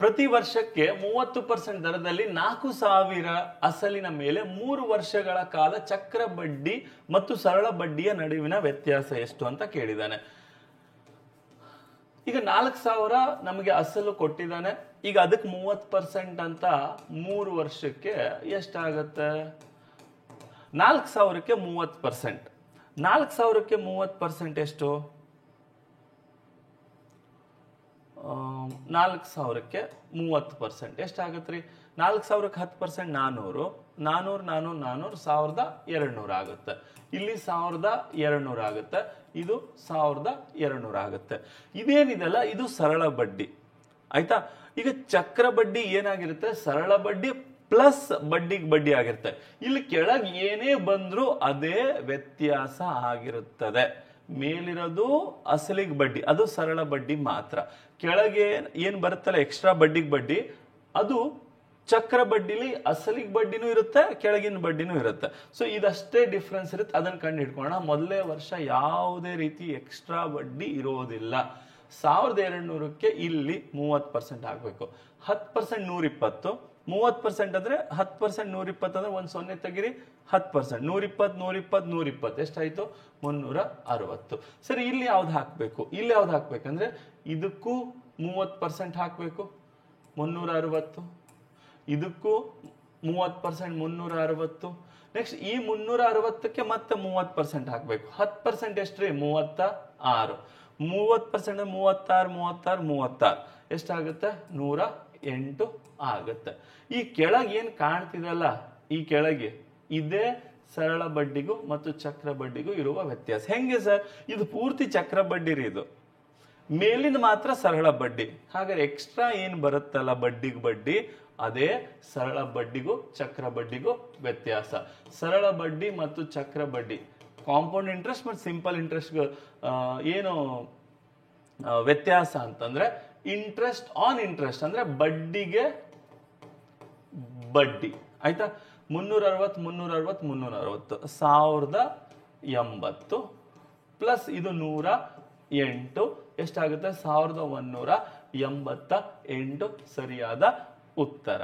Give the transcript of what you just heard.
ಪ್ರತಿ ವರ್ಷಕ್ಕೆ 30% ದರದಲ್ಲಿ 4,000 ಅಸಲಿನ ಮೇಲೆ 3 ವರ್ಷಗಳ ಕಾಲ ಚಕ್ರ ಬಡ್ಡಿ ಮತ್ತು ಸರಳ ಬಡ್ಡಿಯ ನಡುವಿನ ವ್ಯತ್ಯಾಸ ಎಷ್ಟು ಅಂತ ಕೇಳಿದಾನೆ. ಈಗ 4,000 ನಮಗೆ ಅಸಲು ಕೊಟ್ಟಿದ್ದಾನೆ. ಈಗ ಅದಕ್ಕೆ 30% ಅಂತ 3 ವರ್ಷಕ್ಕೆ ಎಷ್ಟಾಗತ್ತೆ? 4,000ಕ್ಕೆ 30%. 4,000ಕ್ಕೆ 30% ಎಷ್ಟು? 4,000ಕ್ಕೆ 30% ಎಷ್ಟಾಗತ್ರಿ? 4,000ಕ್ಕೆ 10% 400, 400, 400, 400, 1,200 ಆಗುತ್ತೆ. ಇಲ್ಲಿ 1,200 ಆಗುತ್ತೆ, ಇದು 1,200 ಆಗುತ್ತೆ. ಇದೇನಿದೆಲ್ಲ ಇದು ಸರಳ ಬಡ್ಡಿ, ಆಯ್ತಾ? ಈಗ ಚಕ್ರ ಬಡ್ಡಿ ಏನಾಗಿರುತ್ತೆ? ಸರಳ ಬಡ್ಡಿ ಪ್ಲಸ್ ಬಡ್ಡಿಗೆ ಬಡ್ಡಿ ಆಗಿರುತ್ತೆ. ಇಲ್ಲಿ ಕೆಳಗೆ ಏನೇ ಬಂದ್ರೂ ಅದೇ ವ್ಯತ್ಯಾಸ ಆಗಿರುತ್ತದೆ. ಮೇಲಿರೋದು ಅಸಲಿಗೆ ಬಡ್ಡಿ, ಅದು ಸರಳ ಬಡ್ಡಿ ಮಾತ್ರ. ಕೆಳಗೆ ಏನ್ ಬರುತ್ತಲ್ಲ ಎಕ್ಸ್ಟ್ರಾ ಬಡ್ಡಿಗೆ ಬಡ್ಡಿ, ಅದು ಚಕ್ರ ಬಡ್ಡಿಲಿ ಅಸಲಿಗೆ ಬಡ್ಡಿನೂ ಇರುತ್ತೆ, ಕೆಳಗಿನ ಬಡ್ಡಿನೂ ಇರುತ್ತೆ. ಸೊ ಇದಷ್ಟೇ ಡಿಫ್ರೆನ್ಸ್ ಇರುತ್ತೆ. ಅದನ್ನ ಕಂಡು ಹಿಡ್ಕೊಳ್ಳೋಣ. ಮೊದಲೇ ವರ್ಷ ಯಾವುದೇ ರೀತಿ ಎಕ್ಸ್ಟ್ರಾ ಬಡ್ಡಿ ಇರೋದಿಲ್ಲ. 1,200ಕ್ಕೆ ಇಲ್ಲಿ 30% ಆಗ್ಬೇಕು. 10% 120, 30% ಅಂದ್ರೆ 10% 120 ಅಂದ್ರೆ ಒಂದು 0 ತೆಗಿರಿ, 10%, 120, 120, 120 ಎಷ್ಟಾಯ್ತು? 360. ಸರಿ, ಇಲ್ಲಿ ಯಾವ್ದು ಹಾಕ್ಬೇಕು? ಇಲ್ಲಿ ಯಾವ್ದು ಹಾಕ್ಬೇಕಂದ್ರೆ ಇದಕ್ಕೂ 30% ಹಾಕ್ಬೇಕು, 360. ಇದಕ್ಕೂ 30%, 360. ನೆಕ್ಸ್ಟ್ ಈ 360ಕ್ಕೆ ಮತ್ತೆ 30% ಹಾಕ್ಬೇಕು. 10% ಎಷ್ಟ್ರಿ? 36. 30% 36, 36, 36 ಎಷ್ಟಾಗುತ್ತೆ? 108 ಆಗುತ್ತೆ. ಈ ಕೆಳಗೆ ಏನ್ ಕಾಣ್ತಿದಲ್ಲ, ಈ ಕೆಳಗೆ ಇದೇ ಸರಳ ಬಡ್ಡಿಗೂ ಮತ್ತು ಚಕ್ರ ಬಡ್ಡಿಗೂ ಇರುವ ವ್ಯತ್ಯಾಸ. ಹೆಂಗೆ ಸರ್? ಇದು ಪೂರ್ತಿ ಚಕ್ರ ಬಡ್ಡಿ ರೀ, ಇದು ಮೇಲಿನ ಮಾತ್ರ ಸರಳ ಬಡ್ಡಿ. ಹಾಗಾದ್ರೆ ಎಕ್ಸ್ಟ್ರಾ ಏನ್ ಬರುತ್ತಲ್ಲ ಬಡ್ಡಿಗೆ ಬಡ್ಡಿ, ಅದೇ ಸರಳ ಬಡ್ಡಿಗೂ ಚಕ್ರ ಬಡ್ಡಿಗೂ ವ್ಯತ್ಯಾಸ. ಸರಳ ಬಡ್ಡಿ ಮತ್ತು ಚಕ್ರ ಬಡ್ಡಿ, ಕಾಂಪೌಂಡ್ ಇಂಟ್ರೆಸ್ಟ್ ಮತ್ತು ಸಿಂಪಲ್ ಇಂಟ್ರೆಸ್ಟ್ ಏನು ವ್ಯತ್ಯಾಸ ಅಂತಂದ್ರೆ ಇಂಟ್ರೆಸ್ಟ್ ಆನ್ ಇಂಟ್ರೆಸ್ಟ್ ಅಂದ್ರೆ ಬಡ್ಡಿಗೆ ಬಡ್ಡಿ, ಆಯ್ತಾ? 360, 360, 360, 1,080 ಪ್ಲಸ್ ಇದು 108 ಎಷ್ಟಾಗುತ್ತೆ? 1,188 ಸರಿಯಾದ ಉತ್ತರ.